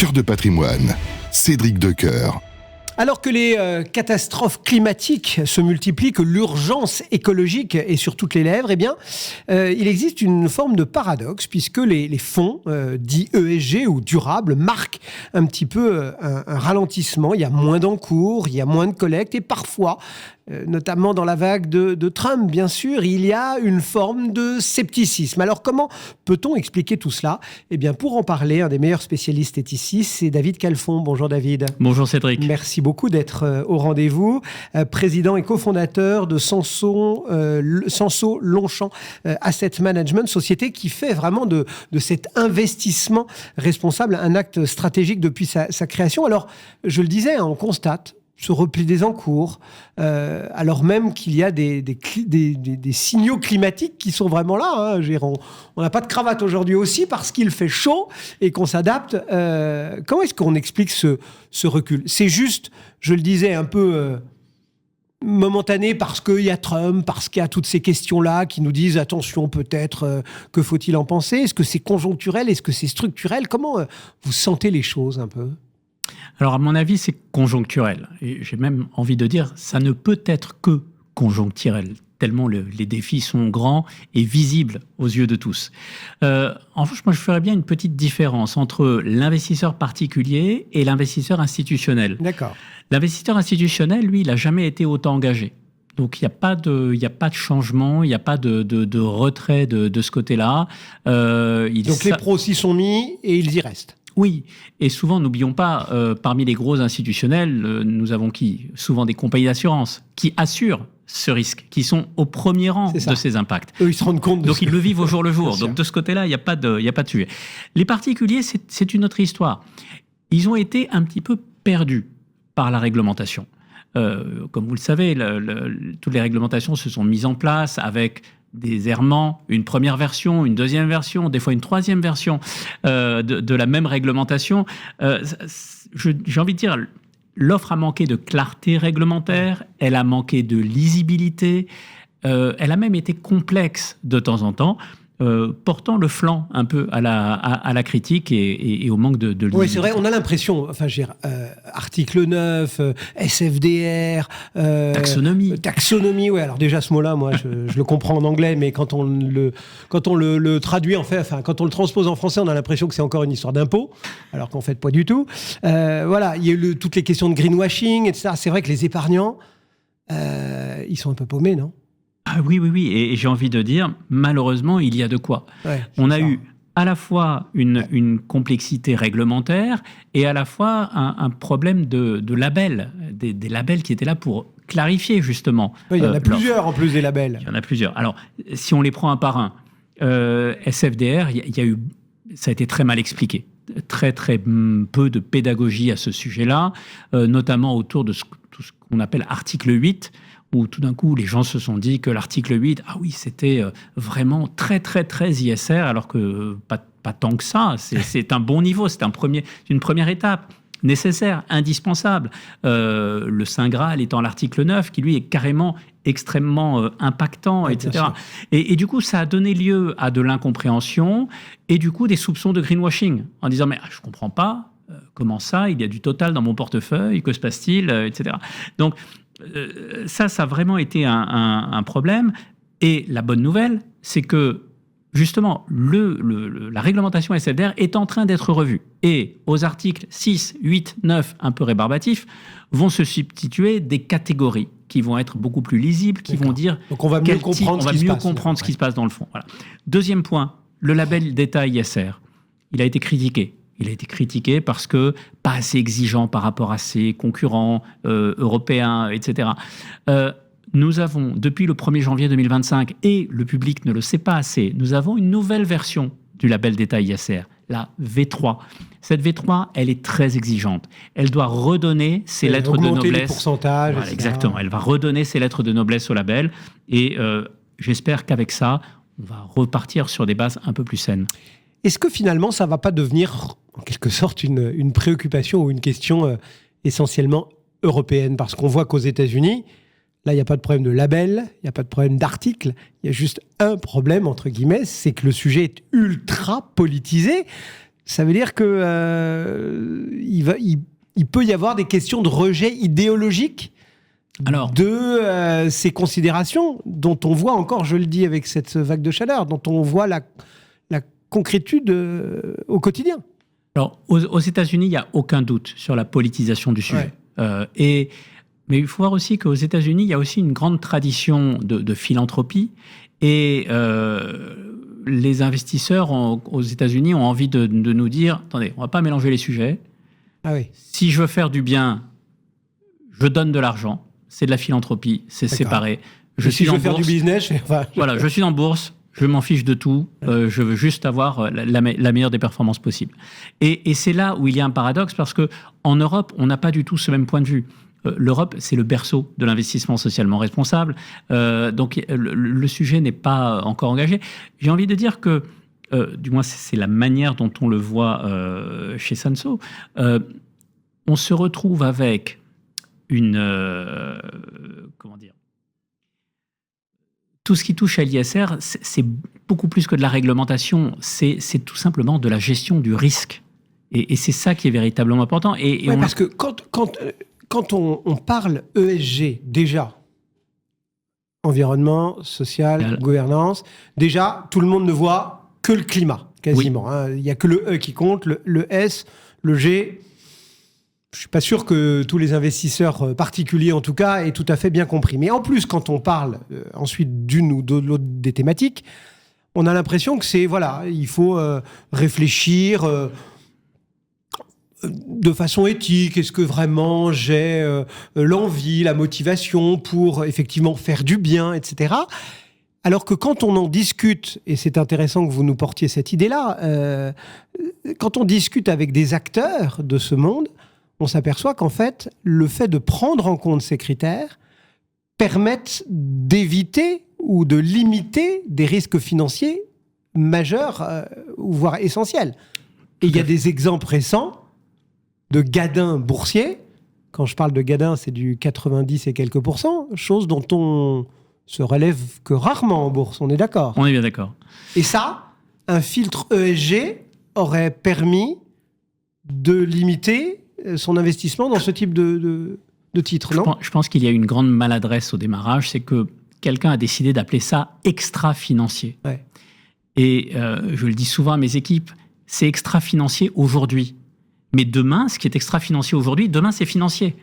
Cœur de patrimoine, Cédric Decoeur. Alors que les catastrophes climatiques se multiplient, que l'urgence écologique est sur toutes les lèvres, eh bien, il existe une forme de paradoxe puisque les fonds dits ESG ou durables marquent un petit peu un ralentissement. Il y a moins d'encours, il y a moins de collecte et parfois, notamment dans la vague de Trump, bien sûr, il y a une forme de scepticisme. Alors, comment peut-on expliquer tout cela ? Eh bien, pour en parler, un des meilleurs spécialistes est ici, c'est David Calfon. Bonjour David. Bonjour Cédric. Merci beaucoup d'être au rendez-vous. Président et cofondateur de Sanso Longchamp Asset Management, société qui fait vraiment de cet investissement responsable un acte stratégique depuis sa création. Alors, je le disais, on constate ce repli des encours, alors même qu'il y a des signaux climatiques qui sont vraiment là. On n'a pas de cravate aujourd'hui aussi parce qu'il fait chaud et qu'on s'adapte. Comment est-ce qu'on explique ce recul ? C'est juste, je le disais, un peu momentané parce qu'il y a Trump, parce qu'il y a toutes ces questions-là qui nous disent attention peut-être, que faut-il en penser ? Est-ce que c'est conjoncturel ? Est-ce que c'est structurel ? Comment vous sentez les choses un peu ? Alors, à mon avis, c'est conjoncturel. Et j'ai même envie de dire, ça ne peut être que conjoncturel, tellement les défis sont grands et visibles aux yeux de tous. En revanche, moi, je ferais bien une petite différence entre l'investisseur particulier et l'investisseur institutionnel. D'accord. L'investisseur institutionnel, lui, il n'a jamais été autant engagé. Donc, il n'y a pas de changement, il n'y a pas de retrait de ce côté-là. Donc, les pros s'y sont mis et ils y restent. Oui, et souvent, n'oublions pas, parmi les gros institutionnels, nous avons souvent des compagnies d'assurance qui assurent ce risque, qui sont au premier rang de ces impacts. Eux, ils se rendent compte de Donc, ils le vivent au jour le jour. Donc, de ce côté-là, il n'y a pas de sujet. Les particuliers, c'est une autre histoire. Ils ont été un petit peu perdus par la réglementation. Comme vous le savez, toutes les réglementations se sont mises en place avec des errements, une première version, une deuxième version, des fois une troisième version de la même réglementation. J'ai envie de dire, l'offre a manqué de clarté réglementaire, elle a manqué de lisibilité, elle a même été complexe de temps en temps, portant le flanc un peu à la critique et au manque de lisibilité. Oui, c'est vrai, on a l'impression, article 9, SFDR... Taxonomie, ouais, alors déjà ce mot-là, moi, je le comprends en anglais, mais quand on le traduit, quand on le transpose en français, on a l'impression que c'est encore une histoire d'impôt, alors qu'en fait, pas du tout. Voilà, il y a eu toutes les questions de greenwashing, etc. C'est vrai que les épargnants, ils sont un peu paumés, non ? Ah oui, et j'ai envie de dire, malheureusement, il y a de quoi. Ouais, on a eu à la fois une complexité réglementaire et à la fois un problème de labels, des labels qui étaient là pour clarifier justement. Il y en a plusieurs en plus des labels. Il y en a plusieurs. Alors, si on les prend un par un, SFDR, ça a été très mal expliqué. Très peu de pédagogie à ce sujet-là, notamment autour de tout ce qu'on appelle article 8, où tout d'un coup, les gens se sont dit que l'article 8, c'était vraiment très ISR, alors que pas tant que ça. C'est un bon niveau, c'est une première étape nécessaire, indispensable. Le Saint Graal étant l'article 9, qui lui est carrément extrêmement impactant, etc. Et du coup, ça a donné lieu à de l'incompréhension et du coup des soupçons de greenwashing, en disant « mais je ne comprends pas, comment ça, il y a du Total dans mon portefeuille, que se passe-t-il ?» etc. Donc, ça a vraiment été un problème. Et la bonne nouvelle, c'est que justement, la réglementation SFDR est en train d'être revue. Et aux articles 6, 8, 9, un peu rébarbatifs, vont se substituer des catégories qui vont être beaucoup plus lisibles, qui vont dire... Donc on va mieux comprendre ce qui se passe dans le fond. Voilà. Deuxième point, le label d'État ISR. Il a été critiqué. Il a été critiqué parce que pas assez exigeant par rapport à ses concurrents européens, etc. Nous avons, depuis le 1er janvier 2025, et le public ne le sait pas assez, nous avons une nouvelle version du label d'État ISR, la V3. Cette V3, elle est très exigeante. Elle doit redonner ses lettres de noblesse. Les pourcentages, voilà, exactement. Elle va redonner ses lettres de noblesse au label. Et j'espère qu'avec ça, on va repartir sur des bases un peu plus saines. Est-ce que finalement, ça ne va pas devenir, en quelque sorte, une préoccupation ou une question essentiellement européenne ? Parce qu'on voit qu'aux États-Unis, là, il n'y a pas de problème de label, il n'y a pas de problème d'article, il y a juste un problème, entre guillemets, c'est que le sujet est ultra politisé. Ça veut dire que il peut y avoir des questions de rejet idéologique de ces considérations dont on voit encore, je le dis avec cette vague de chaleur, dont on voit la concrétude au quotidien. Alors, aux États-Unis, il n'y a aucun doute sur la politisation du sujet. Mais il faut voir aussi qu'aux États-Unis, il y a aussi une grande tradition de philanthropie. Et les investisseurs aux États-Unis ont envie de nous dire, attendez, on ne va pas mélanger les sujets. Si je veux faire du bien, je donne de l'argent. C'est de la philanthropie, c'est séparé. Si je veux faire du business, voilà, je suis en bourse, je m'en fiche de tout, je veux juste avoir la meilleure des performances possibles. Et c'est là où il y a un paradoxe, parce qu'en Europe, on n'a pas du tout ce même point de vue. L'Europe, c'est le berceau de l'investissement socialement responsable, donc le sujet n'est pas encore engagé. J'ai envie de dire que, du moins c'est la manière dont on le voit chez Sansot, on se retrouve avec comment dire, tout ce qui touche à l'ISR, c'est beaucoup plus que de la réglementation, c'est tout simplement de la gestion du risque. Et c'est ça qui est véritablement important. Parce que quand on parle ESG, déjà, environnement, social, gouvernance, déjà, tout le monde ne voit que le climat, quasiment. Il n'y a que le E qui compte, le S, le G. Je ne suis pas sûr que tous les investisseurs particuliers, en tout cas, aient tout à fait bien compris. Mais en plus, quand on parle ensuite d'une ou de l'autre des thématiques, on a l'impression que il faut réfléchir de façon éthique. Est-ce que vraiment j'ai l'envie, la motivation pour effectivement faire du bien, etc. Alors que quand on en discute, et c'est intéressant que vous nous portiez cette idée-là, quand on discute avec des acteurs de ce monde, on s'aperçoit qu'en fait, le fait de prendre en compte ces critères permettent d'éviter ou de limiter des risques financiers majeurs, voire essentiels. Et il y a des exemples récents de gadins boursiers. Quand je parle de gadins, c'est du 90 et quelques %, chose dont on se relève que rarement en bourse, on est d'accord? On est bien d'accord. Et ça, un filtre ESG aurait permis de limiter son investissement dans ce type de titre, non? Je pense qu'il y a une grande maladresse au démarrage, c'est que quelqu'un a décidé d'appeler ça extra-financier. Et je le dis souvent à mes équipes, c'est extra-financier aujourd'hui. Mais demain, ce qui est extra-financier aujourd'hui, demain, c'est financier.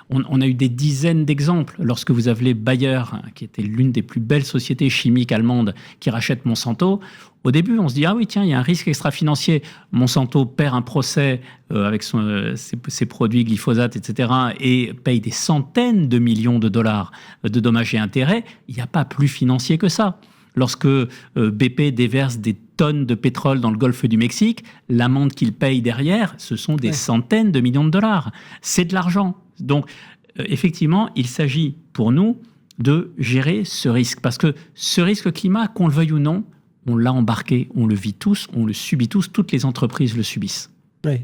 On a eu des dizaines d'exemples. Lorsque vous avez Bayer, qui était l'une des plus belles sociétés chimiques allemandes, qui rachète Monsanto, au début, on se dit « Ah oui, tiens, il y a un risque extra-financier. Monsanto perd un procès avec ses produits glyphosate, etc. et paye des centaines de millions de dollars de dommages et intérêts. Il n'y a pas plus financier que ça. » Lorsque BP déverse des tonnes de pétrole dans le golfe du Mexique, l'amende qu'il paye derrière, ce sont des centaines de millions de dollars. C'est de l'argent. Donc, effectivement, il s'agit pour nous de gérer ce risque. Parce que ce risque climat, qu'on le veuille ou non, on l'a embarqué, on le vit tous, on le subit tous, toutes les entreprises le subissent.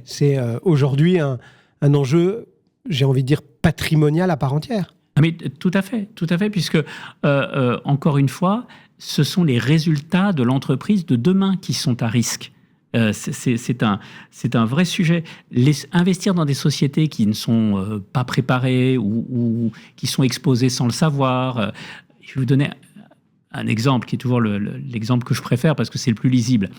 C'est aujourd'hui un enjeu, j'ai envie de dire, patrimonial à part entière. Mais tout à fait, puisque, encore une fois, ce sont les résultats de l'entreprise de demain qui sont à risque. C'est un vrai sujet. Investir dans des sociétés qui ne sont pas préparées ou qui sont exposées sans le savoir. Je vais vous donner un exemple qui est toujours l'exemple que je préfère parce que c'est le plus lisible.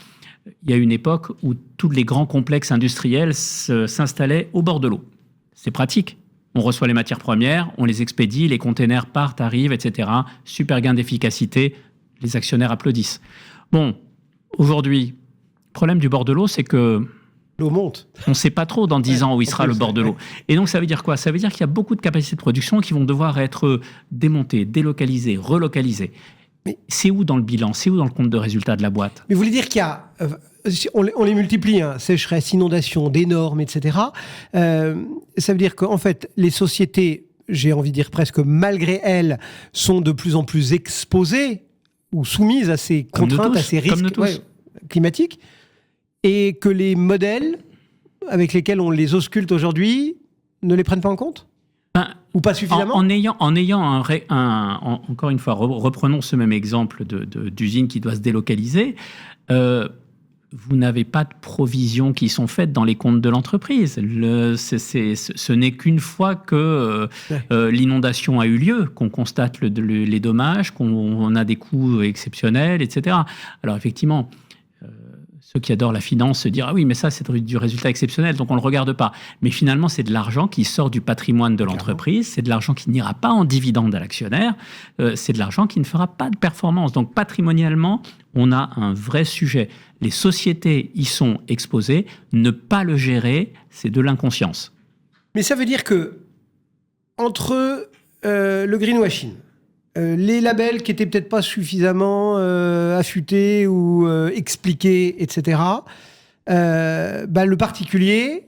Il y a une époque où tous les grands complexes industriels s'installaient au bord de l'eau. C'est pratique. On reçoit les matières premières, on les expédie, les containers partent, arrivent, etc. Super gain d'efficacité, les actionnaires applaudissent. Bon, aujourd'hui, le problème du bord de l'eau, c'est que l'eau monte. On ne sait pas trop dans 10 ans où il sera le bord de l'eau. Et donc, ça veut dire quoi? Ça veut dire qu'il y a beaucoup de capacités de production qui vont devoir être démontées, délocalisées, relocalisées. Mais c'est où dans le bilan? C'est où dans le compte de résultat de la boîte? Mais vous voulez dire qu'il y a... on les multiplie, sécheresse, inondation, des normes, etc. Ça veut dire qu'en fait, les sociétés, j'ai envie de dire presque malgré elles, sont de plus en plus exposées ou soumises à ces contraintes, à ces risques climatiques, et que les modèles avec lesquels on les ausculte aujourd'hui ne les prennent pas en compte? Ou pas suffisamment? En ayant encore une fois, reprenons ce même exemple d'usine qui doit se délocaliser, vous n'avez pas de provisions qui sont faites dans les comptes de l'entreprise. Ce n'est qu'une fois que l'inondation a eu lieu, qu'on constate les dommages, qu'on a des coûts exceptionnels, etc. Alors effectivement, ceux qui adorent la finance se disent « Ah oui, mais ça, c'est du résultat exceptionnel, donc on ne le regarde pas. » Mais finalement, c'est de l'argent qui sort du patrimoine de l'entreprise, c'est de l'argent qui n'ira pas en dividende à l'actionnaire, c'est de l'argent qui ne fera pas de performance. Donc patrimonialement, on a un vrai sujet. Les sociétés y sont exposées, ne pas le gérer, c'est de l'inconscience. Mais ça veut dire que entre le greenwashing, les labels qui n'étaient peut-être pas suffisamment affûtés ou expliqués, etc., le particulier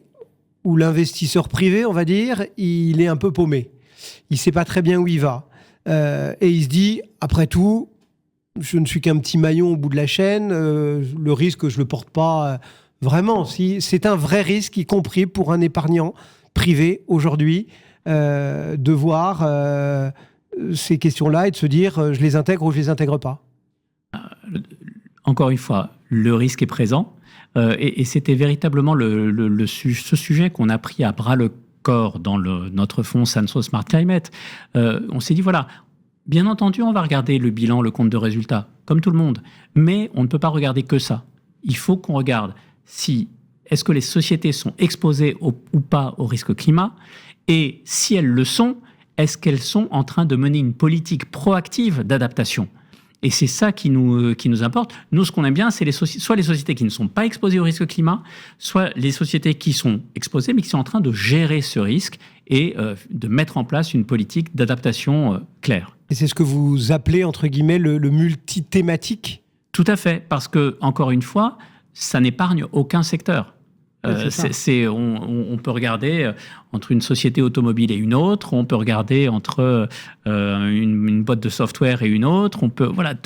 ou l'investisseur privé, on va dire, il est un peu paumé. Il ne sait pas très bien où il va. Et il se dit, après tout, je ne suis qu'un petit maillon au bout de la chaîne, le risque, je ne le porte pas vraiment. C'est un vrai risque, y compris pour un épargnant privé aujourd'hui, de voir ces questions-là et de se dire je les intègre ou je les intègre pas. Encore une fois, le risque est présent et c'était véritablement ce sujet qu'on a pris à bras le corps dans notre fonds Sansot Smart Climate. On s'est dit voilà, bien entendu, on va regarder le bilan, le compte de résultats, comme tout le monde, mais on ne peut pas regarder que ça. Il faut qu'on regarde est-ce que les sociétés sont exposées ou pas au risque climat, et si elles le sont, est-ce qu'elles sont en train de mener une politique proactive d'adaptation ? Et c'est ça qui nous importe. Nous, ce qu'on aime bien, c'est soit les sociétés qui ne sont pas exposées au risque climat, soit les sociétés qui sont exposées, mais qui sont en train de gérer ce risque et de mettre en place une politique d'adaptation claire. Et c'est ce que vous appelez, entre guillemets, le multithématique ? Tout à fait, parce que, encore une fois, ça n'épargne aucun secteur. On peut regarder entre une société automobile et une autre, on peut regarder entre une boîte de software et une autre,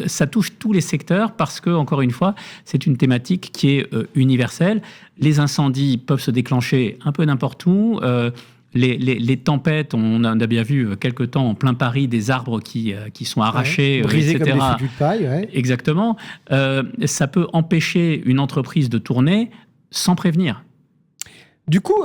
ça touche tous les secteurs parce que, encore une fois, c'est une thématique qui est universelle. Les incendies peuvent se déclencher un peu n'importe où. Les tempêtes, on a bien vu quelque temps en plein Paris des arbres qui sont arrachés, brisés etc. comme des foutus de paille. Ouais. Exactement. Ça peut empêcher une entreprise de tourner sans prévenir. Du coup,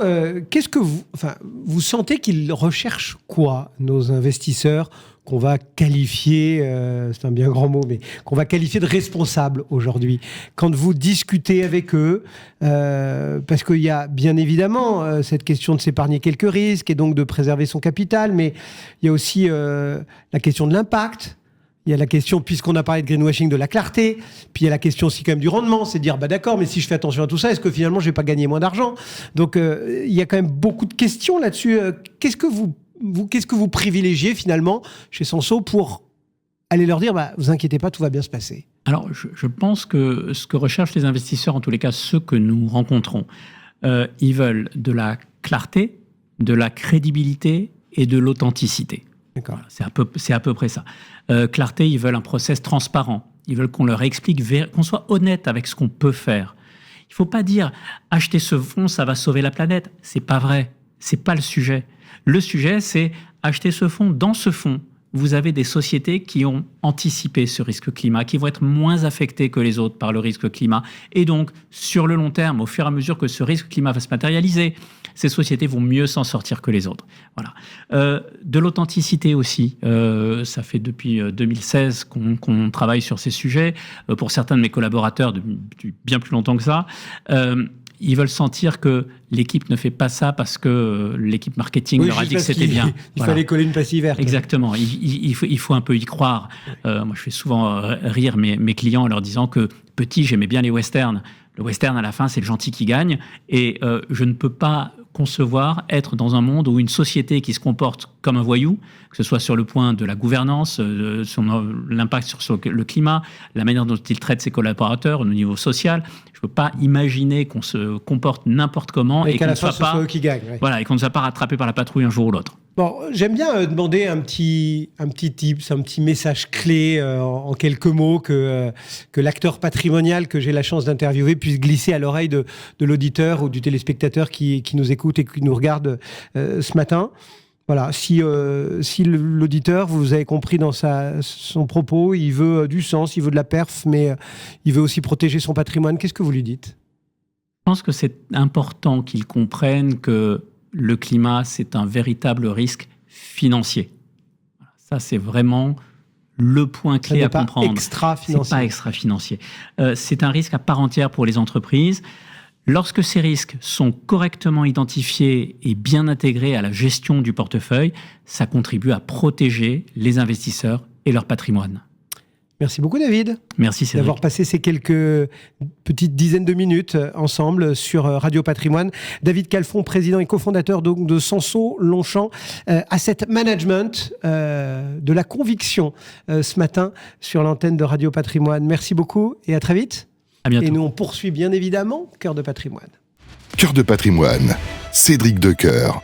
qu'est-ce que vous sentez qu'ils recherchent quoi, nos investisseurs, qu'on va qualifier, c'est un bien grand mot, mais qu'on va qualifier de responsables aujourd'hui, quand vous discutez avec eux, parce qu'il y a bien évidemment cette question de s'épargner quelques risques et donc de préserver son capital, mais il y a aussi la question de l'impact. Il y a la question, puisqu'on a parlé de greenwashing, de la clarté. Puis il y a la question aussi quand même du rendement. C'est de dire, d'accord, mais si je fais attention à tout ça, est-ce que finalement je vais pas gagner moins d'argent ? Donc il y a quand même beaucoup de questions là-dessus. Qu'est-ce que vous privilégiez finalement chez Sansot pour aller leur dire, vous inquiétez pas, tout va bien se passer ? Alors je pense que ce que recherchent les investisseurs, en tous les cas ceux que nous rencontrons, ils veulent de la clarté, de la crédibilité et de l'authenticité. D'accord. Voilà, c'est à peu près ça. Clarté, ils veulent un process transparent. Ils veulent qu'on leur explique, qu'on soit honnête avec ce qu'on peut faire. Il ne faut pas dire « acheter ce fonds, ça va sauver la planète ». C'est pas vrai. C'est pas le sujet. Le sujet, c'est acheter ce fonds. Dans ce fonds, vous avez des sociétés qui ont anticipé ce risque climat, qui vont être moins affectées que les autres par le risque climat. Et donc, sur le long terme, au fur et à mesure que ce risque climat va se matérialiser, ces sociétés vont mieux s'en sortir que les autres. Voilà. De l'authenticité aussi. Ça fait depuis 2016 qu'on travaille sur ces sujets. Pour certains de mes collaborateurs, depuis bien plus longtemps que ça, ils veulent sentir que l'équipe ne fait pas ça parce que l'équipe marketing leur a dit que c'était bien. Il fallait coller une passive verte. Exactement. Il faut un peu y croire. Moi, je fais souvent rire mes clients en leur disant que petit, j'aimais bien les westerns. Le western, à la fin, c'est le gentil qui gagne. Et je ne peux pas concevoir être dans un monde où une société qui se comporte comme un voyou, que ce soit sur le point de la gouvernance, sur l'impact sur le climat, la manière dont il traite ses collaborateurs au niveau social, je ne peux pas imaginer qu'on se comporte n'importe comment et qu'on ne soit eux qui gagnent. Ouais. Voilà, et qu'on ne soit pas rattrapé par la patrouille un jour ou l'autre. Bon, j'aime bien demander un petit tips, un petit message clé en quelques mots que l'acteur patrimonial que j'ai la chance d'interviewer puisse glisser à l'oreille de l'auditeur ou du téléspectateur qui nous écoute et qui nous regarde ce matin. Voilà, si l'auditeur, vous avez compris dans son propos, il veut du sens, il veut de la perf, mais il veut aussi protéger son patrimoine, qu'est-ce que vous lui dites ? Je pense que c'est important qu'il comprenne que le climat, c'est un véritable risque financier. Ça, c'est vraiment le point clé à comprendre. Extra-financier. C'est pas extra-financier. C'est un risque à part entière pour les entreprises. Lorsque ces risques sont correctement identifiés et bien intégrés à la gestion du portefeuille, ça contribue à protéger les investisseurs et leur patrimoine. Merci beaucoup David. Merci Cédric. D'avoir passé ces quelques petites dizaines de minutes ensemble sur Radio Patrimoine. David Calfon, président et cofondateur donc de Sanso Longchamp Asset Management, de la conviction ce matin sur l'antenne de Radio Patrimoine. Merci beaucoup et à très vite. À bientôt. Et nous on poursuit bien évidemment Cœur de Patrimoine. Cœur de Patrimoine, Cédric Decoeur.